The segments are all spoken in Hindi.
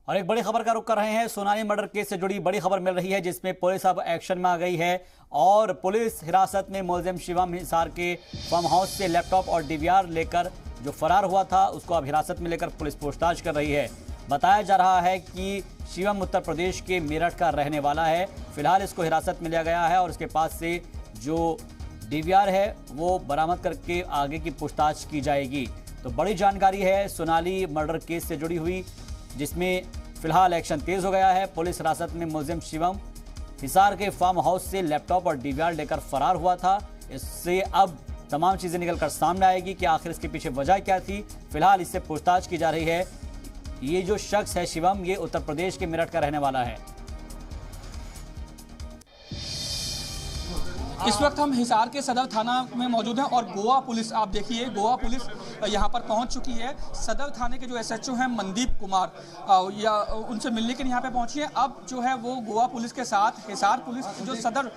और एक बड़ी खबर का रुख कर रहे हैं। सोनाली मर्डर केस से जुड़ी बड़ी खबर मिल रही है, जिसमें पुलिस अब एक्शन में आ गई है और पुलिस हिरासत में मुलजिम शिवम हिसार के फार्म हाउस से लैपटॉप और डीवीआर लेकर जो फरार हुआ था उसको अब हिरासत में लेकर पुलिस पूछताछ कर रही है। बताया जा रहा है कि शिवम उत्तर प्रदेश के मेरठ का रहने वाला है। फिलहाल इसको हिरासत में लिया गया है और उसके पास से जो डीवीआर है वो बरामद करके आगे की पूछताछ की जाएगी। तो बड़ी जानकारी है सोनाली मर्डर केस से जुड़ी हुई, जिसमें फिलहाल एक्शन तेज हो गया है। पुलिस हिरासत में मुलजिम शिवम हिसार के फार्म हाउस से लैपटॉप और डीवीआर लेकर फरार हुआ था। इससे अब तमाम चीजें निकलकर सामने आएगी कि आखिर इसके पीछे वजह क्या थी। फिलहाल इससे पूछताछ की जा रही है। ये जो शख्स है शिवम, ये उत्तर प्रदेश के मेरठ का रहने वाला है। इस वक्त हम हिसार के सदर थाना में मौजूद हैं और गोवा पुलिस, आप देखिए गोवा पुलिस यहाँ पर पहुँच चुकी है। सदर थाने के जो एसएचओ हैं मनदीप कुमार, या उनसे मिलने के लिए यहाँ पे पहुँची है। अब जो है वो गोवा पुलिस के साथ हिसार पुलिस जो सदर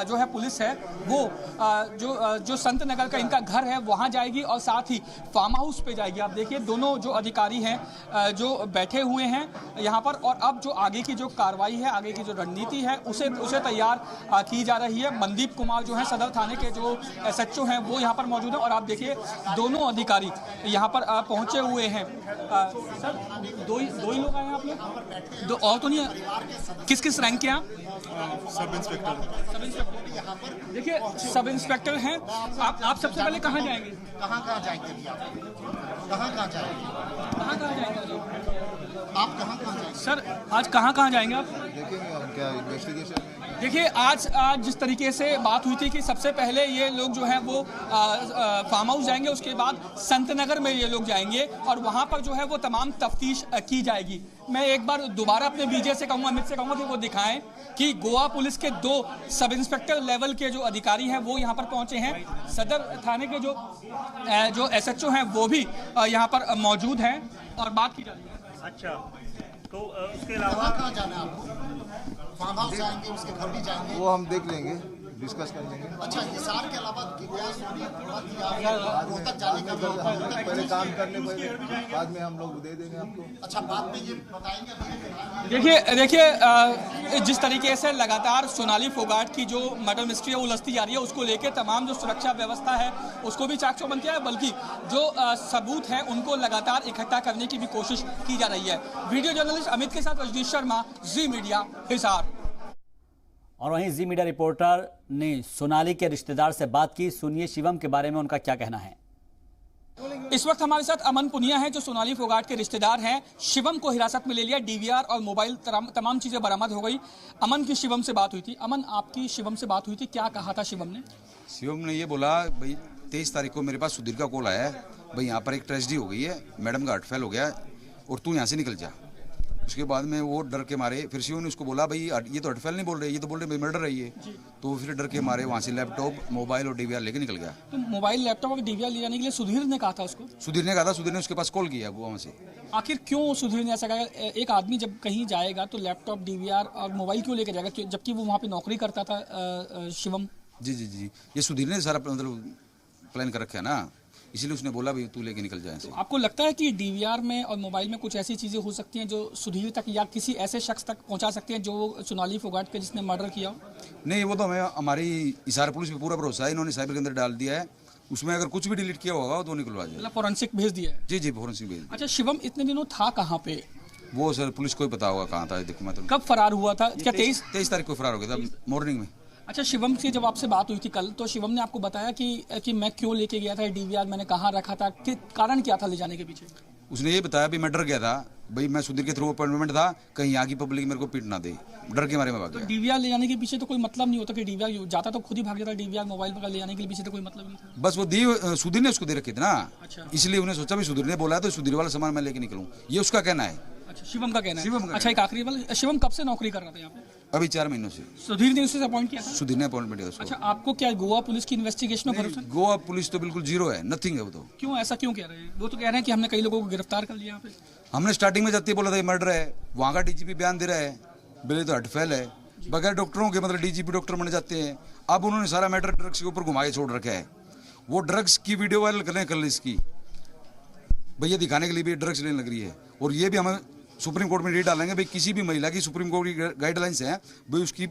जो है पुलिस है वो जो संत नगर का इनका घर है वहाँ जाएगी और साथ ही फार्म हाउस पे जाएगी। आप देखिए दोनों जो अधिकारी हैं जो बैठे हुए हैं यहाँ पर, और अब जो आगे की जो कार्रवाई है, आगे की जो रणनीति है उसे तैयार की जा रही है। मनदीप कुमार जो है सदर थाने के जो एसएचओ हैं वो यहाँ पर मौजूद है और आप देखिए दोनों अधिकारी यहाँ पर पहुंचे हुए हैं। सर दो ही लोग आए हैं आप लोग? दो और तो नहीं है? किस किस रैंक के हैं? Sub inspector. देखिए सब इंस्पेक्टर हैं। आप सबसे पहले कहाँ जाएंगे? कहाँ जाएंगे अभी आप? कहाँ जाएंगे आप? कहाँ जाएंगे सर आज कहाँ जाएंगे आप? देखेंगे हम क्या इन्वेस्टिगेशन। देखिए आज जिस तरीके से बात हुई थी कि सबसे पहले ये लोग जो हैं वो फार्म हाउस जाएंगे, उसके बाद संत नगर में ये लोग जाएंगे और वहाँ पर जो है वो तमाम तफ्तीश की जाएगी। मैं एक बार दोबारा अपने विजय से कहूँगा, अमित से कहूँगा कि वो दिखाएं कि गोवा पुलिस के 2 सब इंस्पेक्टर लेवल के जो अधिकारी हैं वो यहाँ पर पहुँचे हैं। सदर थाने के जो एसएचओ हैं वो भी यहाँ पर मौजूद हैं और बात की जा रही है। अच्छा, तो उसके अलावा कहाँ जाना है आपको? फार्म हाउस जाएंगे, उसके घर भी जाएंगे, वो हम देख लेंगे, डिस्कस कर लेंगे। अच्छा, हिसार के अलावा रोहतक जाने का पहले काम करने बाद में हम लोग दे देंगे आपको। अच्छा, बाद में ये बताएंगे। देखिए जिस तरीके से लगातार सोनाली फोगाट की जो मर्डर मिस्ट्री है उलझती जा रही है, उसको लेकर तमाम जो सुरक्षा व्यवस्था है उसको भी चाक चौबंद किया है, बल्कि जो सबूत है उनको लगातार इकट्ठा करने की भी कोशिश की जा रही है। वीडियो जर्नलिस्ट अमित के साथ रजनीश शर्मा, जी मीडिया, हिसार। और वहीं जी मीडिया रिपोर्टर ने सोनाली के रिश्तेदार से बात की। सुनिए शिवम के बारे में उनका क्या कहना है। इस वक्त हमारे साथ अमन पुनिया है जो सोनाली फोगाट के रिश्तेदार हैं। शिवम को हिरासत में ले लिया, डीवीआर और मोबाइल तमाम चीजें बरामद हो गई। अमन की शिवम से बात हुई थी। अमन, आपकी शिवम से बात हुई थी, क्या कहा था शिवम ने? शिवम ने ये बोला, भाई 23 तारीख को मेरे पास सुधीर का कॉल आया है, भाई यहाँ पर एक ट्रेजेडी हो गई है, मैडम का हार्ट फेल हो गया है और तू यहाँ से निकल जा। उसके बाद में वो डर के मारे, फिर शिव ने उसको बोला, भाई ये तो हार्ट फेल नहीं बोल रहे, ये तो बोल रहे मर्डर है ये। तो फिर डर के मारे वहाँ से लैपटॉप, मोबाइल और डीवीआर लेके निकल गया। तो मोबाइल, लैपटॉप और डीवीआर ले जाने के लिए सुधीर ने कहा था उसको? सुधीर ने कहा था, सुधीर ने उसके पास कॉल किया वहाँ से। आखिर क्यों सुधीर ने ऐसा कहा? एक आदमी जब कहीं जाएगा तो लैपटॉप, डीवीआर और मोबाइल क्यों लेकर जाएगा, जबकि वो वहाँ पे नौकरी करता था शिवम? जी, ये सुधीर ने सारा मतलब प्लान कर रखा है ना, इसीलिए उसने बोला भाई तू लेके निकल जाए। तो आपको लगता है कि डीवीआर में और मोबाइल में कुछ ऐसी चीजें हो सकती हैं जो सुधीर तक या किसी ऐसे शख्स तक पहुंचा सकती हैं जो सोनाली फोगाट के जिसने मर्डर किया? नहीं, वो तो हमें हमारी हिसार पुलिस पे पूरा भरोसा है। इन्होंने साइबर के अंदर डाल दिया है, उसमें अगर कुछ भी डिलीट किया होगा तो निकलवा जाए। मतलब फोरेंसिक भेज दिया है? जी, फोरेंसिक भेज। अच्छा, शिवम इतने दिनों था कहाँ पे? वो सर पुलिस को ही पता होगा कहाँ था। देखो मैं तो कब फरार हुआ था? क्या 23 तारीख को फरार हो गया था मॉर्निंग में। अच्छा, शिवम से जब आपसे बात हुई थी कल, तो शिवम ने आपको बताया कि मैं क्यों लेके गया था डीवीआर, मैंने कहाँ रखा था, कारण क्या था ले जाने के पीछे? उसने ये बताया भी मैं डर गया था, भाई मैं सुधीर के थ्रू अपॉइंटमेंट था, कहीं यहाँ की पब्लिक मेरे को पीट ना दे, डर के मारे में भाग गया। तो डीवीआर ले जाने के पीछे तो कोई मतलब नहीं होता कि डीवीआर जाता तो खुद ही भाग जाता, डीवीआर मोबाइल पर ले जाने के पीछे तो कोई मतलब नहीं था। बस वो दी सुधीर ने उसको दे रखे थे ना। अच्छा, इसलिए उन्हें सोचा भी सुधीर ने बोला तो सुधीर वाला सामान मैं लेके निकलूं, ये उसका कहना है। अच्छा, शिवम का कहना है। शिवम का अच्छा, एक आखिरी वाला, शिवम कब से नौकरी कर रहा था यहाँ पे? अभी 4 महीनों से। सुधीर ने उसे अपॉइंट किया था? सुधीर ने अपॉइंटमेंट दिया उसको। अच्छा, आपको क्या गोवा पुलिस की इन्वेस्टिगेशन में भरोसा? गोवा पुलिस तो बिल्कुल जीरो है, नथिंग है वो तो। क्यों, ऐसा क्यों कह रहे हैं? वो तो कह रहे हैं कि हमने कई लोगों को गिरफ्तार कर लिया यहाँ पे। हमने स्टार्टिंग में जाते ही बोला था मर्डर है, वहाँ का डीजीपी बयान दे रहा है, बोले तो हार्ट फेल है, बगैर डॉक्टरों के, मतलब डीजीपी डॉक्टर बन जाते हैं। अब उन्होंने सारा मैटर ड्रग्स के ऊपर घुमा के छोड़ रखा है। वो ड्रग्स की वीडियो वायरल करने कर ली इसकी, भैया दिखाने के लिए भी ड्रग्स लेने लग रही है। और ये भी हमें सुप्रीम कोर्ट में रीट डालेंगे भाई किसी भी महिला की सुप्रीम कोर्ट की गाइडलाइंस है भाई उसकी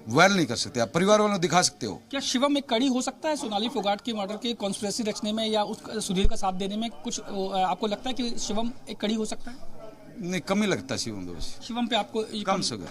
वायल नहीं कर सकते आप, परिवार वालों दिखा सकते हो। क्या शिवम एक कड़ी हो सकता है सोनाली फोगाट के मर्डर के कॉन्स्पिरेसी रचने में या उस सुधीर का साथ देने में? कुछ आपको लगता है कि शिवम एक कड़ी हो सकता है? नहीं, कम ही लगता है शिवम, शिवम पे आपको कम से कम